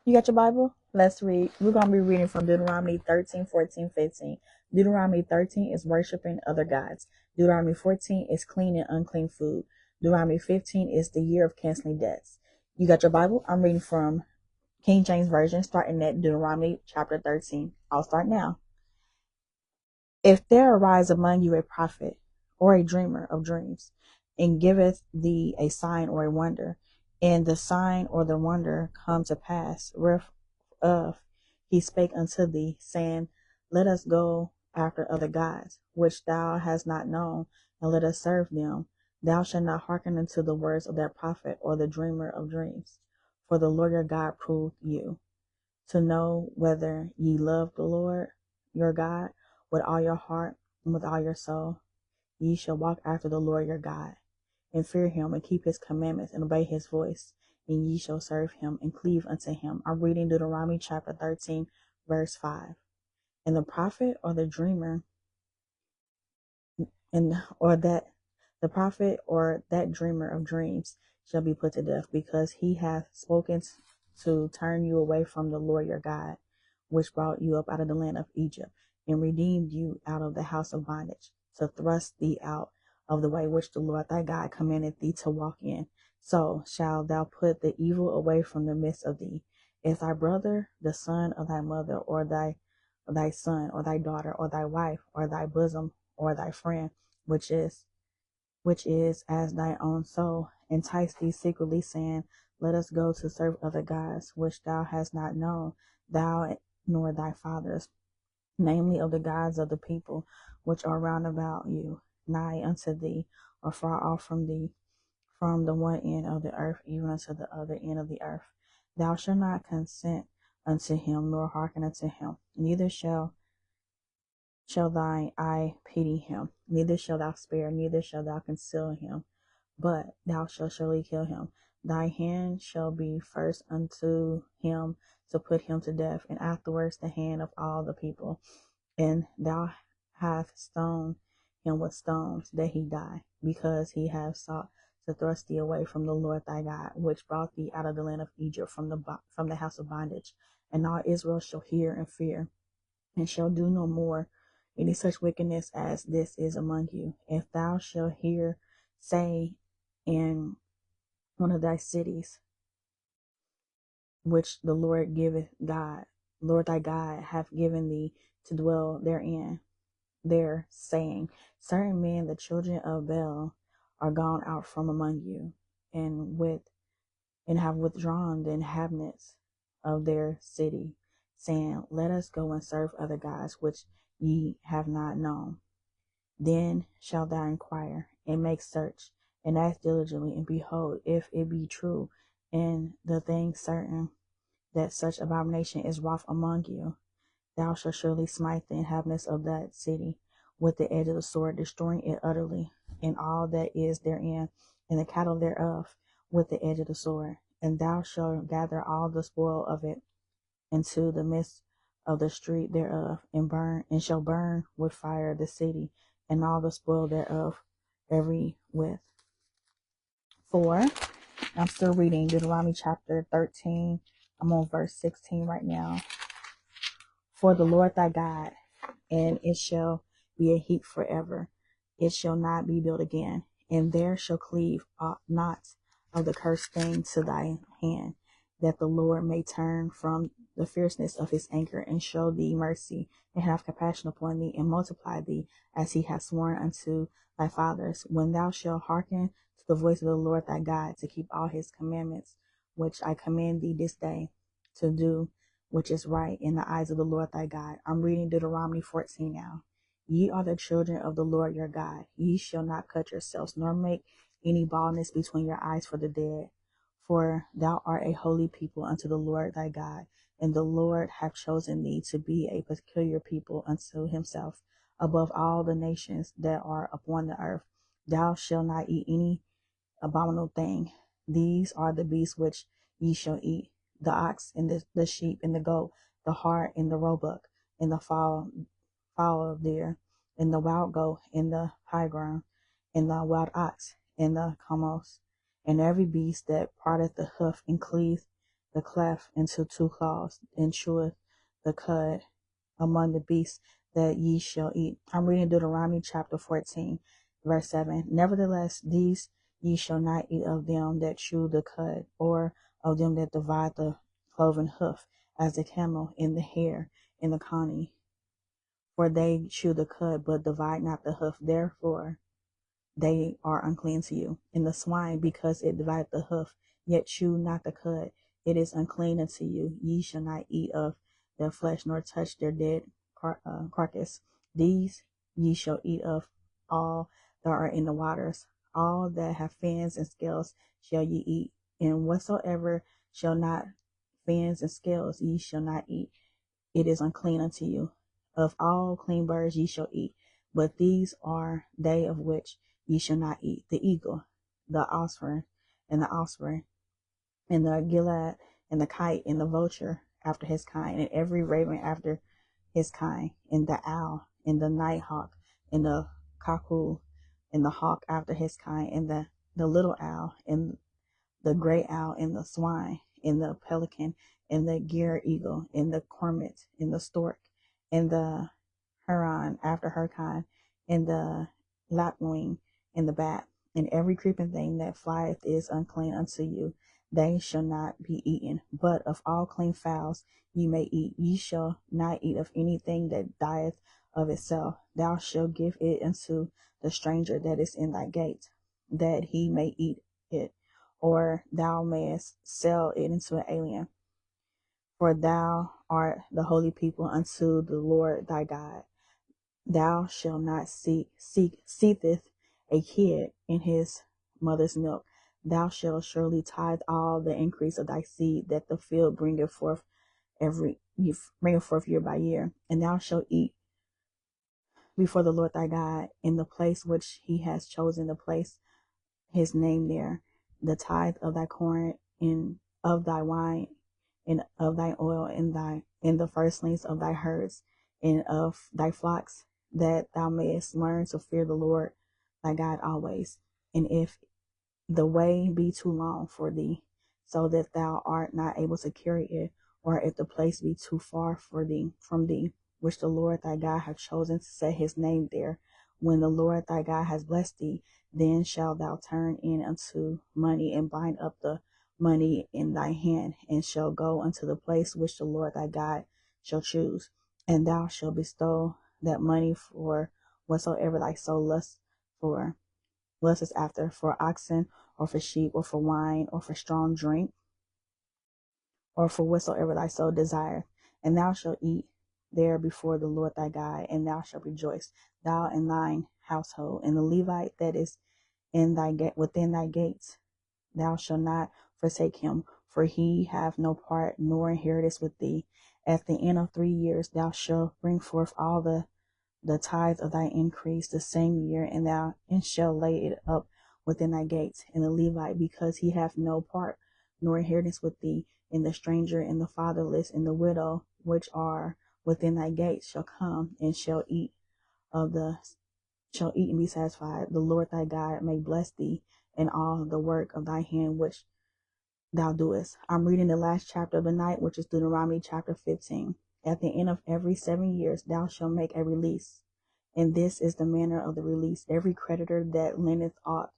You got your Bible? Let's read. We're going to be reading from Deuteronomy 13, 14, 15. Deuteronomy 13 is worshiping other gods. Deuteronomy 14 is clean and unclean food. Deuteronomy 15 is the year of canceling debts. You got your Bible? I'm reading from King James Version, starting at Deuteronomy chapter 13. I'll start now. If there arise among you a prophet or a dreamer of dreams, and giveth thee a sign or a wonder, and the sign or the wonder come to pass, whereof he spake unto thee, saying, Let us go after other gods, which thou hast not known, and let us serve them. Thou shalt not hearken unto the words of that prophet or the dreamer of dreams. For the Lord your God proved you, to know whether ye love the Lord your God with all your heart and with all your soul. Ye shall walk after the Lord your God, and fear him, and keep his commandments, and obey his voice, and ye shall serve him, and cleave unto him. I'm reading Deuteronomy chapter 13, verse 5. And the prophet or the dreamer, the prophet or that dreamer of dreams shall be put to death, because he hath spoken to turn you away from the Lord your God, which brought you up out of the land of Egypt, and redeemed you out of the house of bondage, to thrust thee out of the way which the Lord thy God commanded thee to walk in. So shalt thou put the evil away from the midst of thee. If thy brother, the son of thy mother, or thy son, or thy daughter, or thy wife, or thy bosom, or thy friend, which is as thy own soul, entice thee secretly, saying, Let us go to serve other gods, which thou hast not known, thou nor thy fathers, namely of the gods of the people which are round about you, nigh unto thee, or far off from thee, from the one end of the earth even unto the other end of the earth. Thou shalt not consent unto him, nor hearken unto him, neither shall thine eye pity him, neither shalt thou spare, neither shalt thou conceal him, but thou shalt surely kill him. Thy hand shall be first unto him to put him to death, and afterwards the hand of all the people. And thou hast stoned him with stones, that he die, because he hath sought to thrust thee away from the Lord thy God, which brought thee out of the land of Egypt, from the house of bondage. And all Israel shall hear and fear, and shall do no more any such wickedness as this is among you. If thou shalt hear say in one of thy cities, which the Lord thy God hath given thee to dwell therein, there saying, Certain men, the children of Bel, are gone out from among you, and have withdrawn the inhabitants of their city, saying, Let us go and serve other gods which ye have not known. Then shalt thou inquire, and make search, and ask diligently, and behold, if it be true, and the thing certain, that such abomination is wrought among you, thou shalt surely smite the inhabitants of that city with the edge of the sword, destroying it utterly, and all that is therein, and the cattle thereof, with the edge of the sword. And thou shalt gather all the spoil of it into the midst of the street thereof, and shall burn with fire the city, and all the spoil thereof, every with. 4. I'm still reading Deuteronomy chapter 13. I'm on verse 16 right now. For the Lord thy God, and it shall be a heap forever. It shall not be built again, and there shall cleave not of the cursed thing to thy hand, that the Lord may turn from the fierceness of his anger, and show thee mercy, and have compassion upon thee, and multiply thee, as he hath sworn unto thy fathers, when thou shalt hearken to the voice of the Lord thy God, to keep all his commandments, which I command thee this day, to do which is right in the eyes of the Lord thy God. I'm reading Deuteronomy 14 now. Ye are the children of the Lord your God. Ye shall not cut yourselves, nor make any baldness between your eyes for the dead. For thou art a holy people unto the Lord thy God, and the Lord hath chosen thee to be a peculiar people unto himself, above all the nations that are upon the earth. Thou shalt not eat any abominable thing. These are the beasts which ye shall eat: the ox, and the sheep, and the goat, the hart, and the roebuck, and the fowl of deer, and the wild goat, and the pygarn, and the wild ox, and the camels, and every beast that parteth the hoof and cleaveth the cleft into two claws, and cheweth the cud among the beasts that ye shall eat. I'm reading Deuteronomy chapter 14, verse 7. Nevertheless, these ye shall not eat of them that chew the cud, or of them that divide the cloven hoof, as the camel, and the hare, and the coney. For they chew the cud, but divide not the hoof. Therefore they are unclean to you. And the swine, because it divided the hoof, yet chew not the cud, it is unclean unto you. Ye shall not eat of their flesh, nor touch their dead carcass. These ye shall eat of all that are in the waters. All that have fins and scales shall ye eat, and whatsoever shall not fins and scales ye shall not eat. It is unclean unto you. Of all clean birds ye shall eat, but these are they of which ye shall not eat: the eagle, the osprey, and the osprey, and the gilead, and the kite, and the vulture after his kind, and every raven after his kind, and the owl, and the night hawk, and the cuckoo, and the hawk after his kind, and the little owl, and the gray owl, and the swine, and the pelican, and the gier eagle, and the cormorant, and the stork, and the heron after her kind, and the lapwing, and the bat, and every creeping thing that flieth is unclean unto you. They shall not be eaten. But of all clean fowls ye may eat. Ye shall not eat of anything that dieth of itself. Thou shalt give it unto the stranger that is in thy gate, that he may eat it, or thou mayest sell it into an alien. For thou art the holy people unto the Lord thy God. Thou shalt not seetheth a kid in his mother's milk. Thou shalt surely tithe all the increase of thy seed that the field bringeth forth year by year. And thou shalt eat before the Lord thy God in the place which he has chosen, the place his name there, the tithe of thy corn, and of thy wine, and of thy oil, and the firstlings of thy herds, and of thy flocks, that thou mayest learn to fear the Lord thy God always. And if the way be too long for thee, so that thou art not able to carry it, or if the place be too far from thee, which the Lord thy God hath chosen to set his name there, when the Lord thy God has blessed thee, then shalt thou turn in unto money, and bind up the money in thy hand, and shall go unto the place which the Lord thy God shall choose, and thou shalt bestow that money for whatsoever thy soul lusteth after, for oxen, or for sheep, or for wine, or for strong drink, or for whatsoever thy soul desireth. And thou shalt eat there before the Lord thy God, and thou shalt rejoice, thou and thine household. And the Levite that is within thy gates, thou shalt not forsake him, for he have no part nor inheritance with thee. At the end of 3 years thou shalt bring forth all the tithe of thy increase the same year, and shall lay it up within thy gates. And the Levite, because he hath no part nor inheritance with thee, and the stranger, and the fatherless, and the widow, which are within thy gates, shall come, and shall eat and be satisfied. The Lord thy God may bless thee in all the work of thy hand which thou doest. I'm reading the last chapter of the night, which is Deuteronomy chapter 15. At the end of every 7 years thou shalt make a release, and this is the manner of the release: every creditor that lendeth aught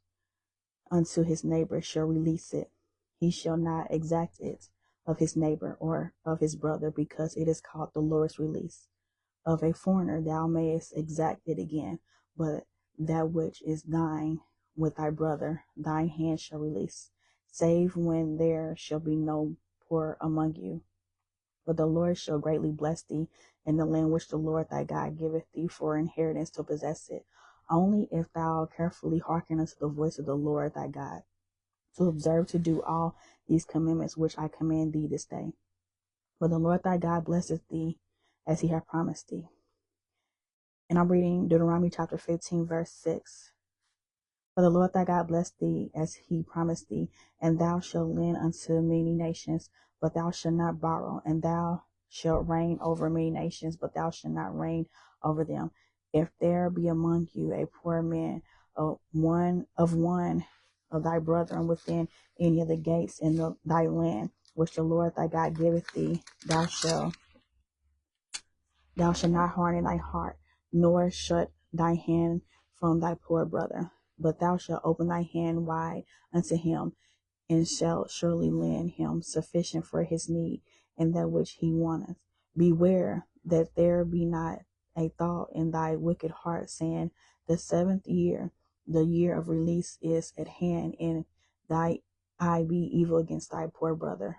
unto his neighbor shall release it. He shall not exact it of his neighbor or of his brother, because it is called the Lord's release. Of a foreigner thou mayest exact it again, but that which is thine with thy brother thine hand shall release, save when there shall be no poor among you. But the Lord shall greatly bless thee in the land which the Lord thy God giveth thee for inheritance to possess it, only if thou carefully hearken unto the voice of the Lord thy God, to observe to do all these commandments which I command thee this day. For the Lord thy God blesseth thee as he hath promised thee. And I'm reading Deuteronomy chapter 15, verse 6. For the Lord thy God bless thee as he promised thee, and thou shalt lend unto many nations, but thou shalt not borrow, and thou shalt reign over many nations, but thou shalt not reign over them. If there be among you a poor man, one of thy brethren within any of the gates in thy land, which the Lord thy God giveth thee, thou shalt not harden thy heart, nor shut thy hand from thy poor brother, but thou shalt open thy hand wide unto him, and shalt surely lend him sufficient for his need, and that which he wanteth. Beware that there be not a thought in thy wicked heart, saying, the 7th year, the year of release, is at hand, and thy eye be evil against thy poor brother,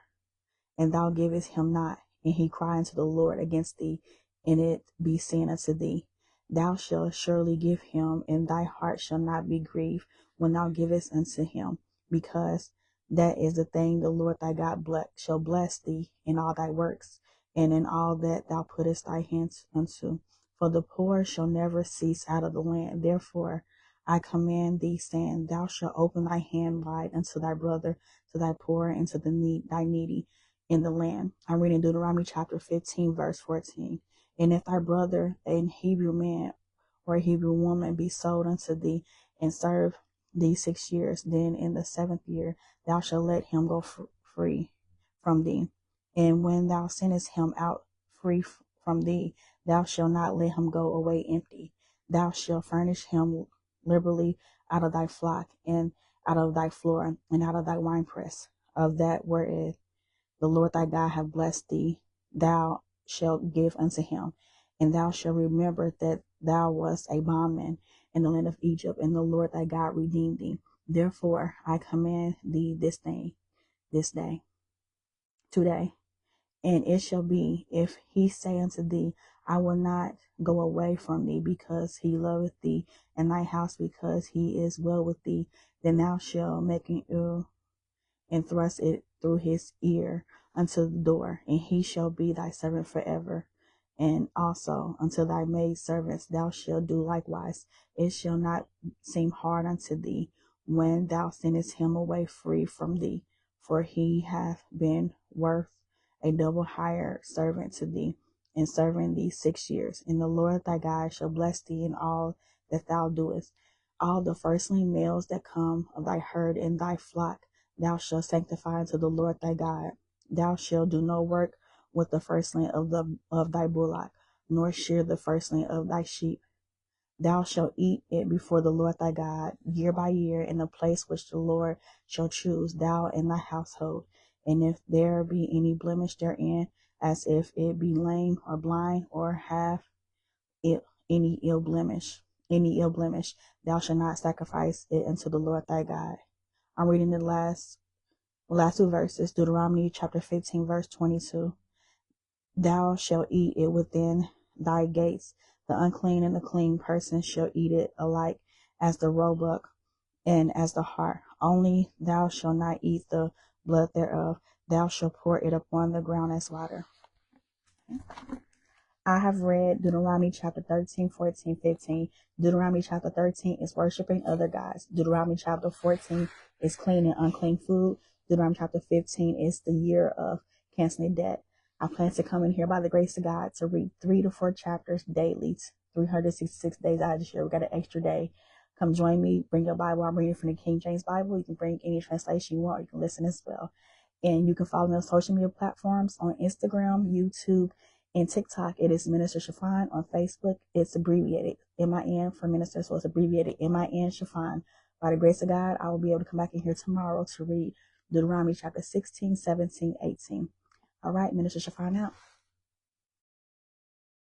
and thou givest him not, and he cry unto the Lord against thee, and it be seen unto thee. Thou shalt surely give him, and thy heart shall not be grieved when thou givest unto him, because that is the thing the Lord thy God shall bless thee in all thy works, and in all that thou puttest thy hands unto. For the poor shall never cease out of the land. Therefore I command thee, saying, thou shalt open thy hand wide unto thy brother, to thy poor, and to thy needy in the land. I'm reading Deuteronomy chapter 15, verse 14. And if thy brother, an Hebrew man or a Hebrew woman, be sold unto thee, and serve thee 6 years, then in the 7th year thou shalt let him go free from thee. And when thou sendest him out free from thee, thou shalt not let him go away empty. Thou shalt furnish him liberally out of thy flock, and out of thy floor, and out of thy winepress, of that wherein the Lord thy God hath blessed thee, thou shalt give unto him. And thou shalt remember that thou wast a bondman in the land of Egypt, and the Lord thy God redeemed thee. Therefore I command thee this day, today. And it shall be, if he say unto thee, I will not go away from thee, because he loveth thee, and thy house, because he is well with thee, then thou shalt make an ill and thrust it through his ear unto the door, and he shall be thy servant forever. And also unto thy maid servants thou shalt do likewise. It shall not seem hard unto thee when thou sendest him away free from thee, for he hath been worth a double hired servant to thee, and serving thee 6 years. And the Lord thy God shall bless thee in all that thou doest. All the firstling males that come of thy herd and thy flock thou shalt sanctify unto the Lord thy God. Thou shalt do no work with the firstling of thy bullock, nor shear the firstling of thy sheep. Thou shalt eat it before the Lord thy God, year by year, in the place which the Lord shall choose, thou and thy household. And if there be any blemish therein, as if it be lame or blind, or have it any ill blemish, thou shalt not sacrifice it unto the Lord thy God. I'm reading the last 2 verses, Deuteronomy chapter 15, verse 22. Thou shalt eat it within thy gates. The unclean and the clean person shall eat it alike, as the roebuck and as the hart. Only thou shalt not eat the blood thereof. Thou shalt pour it upon the ground as water. I have read Deuteronomy chapter 13, 14, 15. Deuteronomy chapter 13 is worshiping other gods. Deuteronomy chapter 14 is clean and unclean food. Deuteronomy chapter 15 is the year of canceling debt. I plan to come in here by the grace of God to read 3 to 4 chapters daily, 366 days out of this year. We got an extra day. Come join me. Bring your Bible. I'm reading from the King James Bible. You can bring any translation you want. You can listen as well. And you can follow me on social media platforms on Instagram, YouTube, and TikTok. It is Minister Chiffon. On Facebook, it's abbreviated MIN for Minister, so it's abbreviated MIN Chiffon. By the grace of God, I will be able to come back in here tomorrow to read Deuteronomy chapter 16, 17, 18. All right, Minister Chiffon out.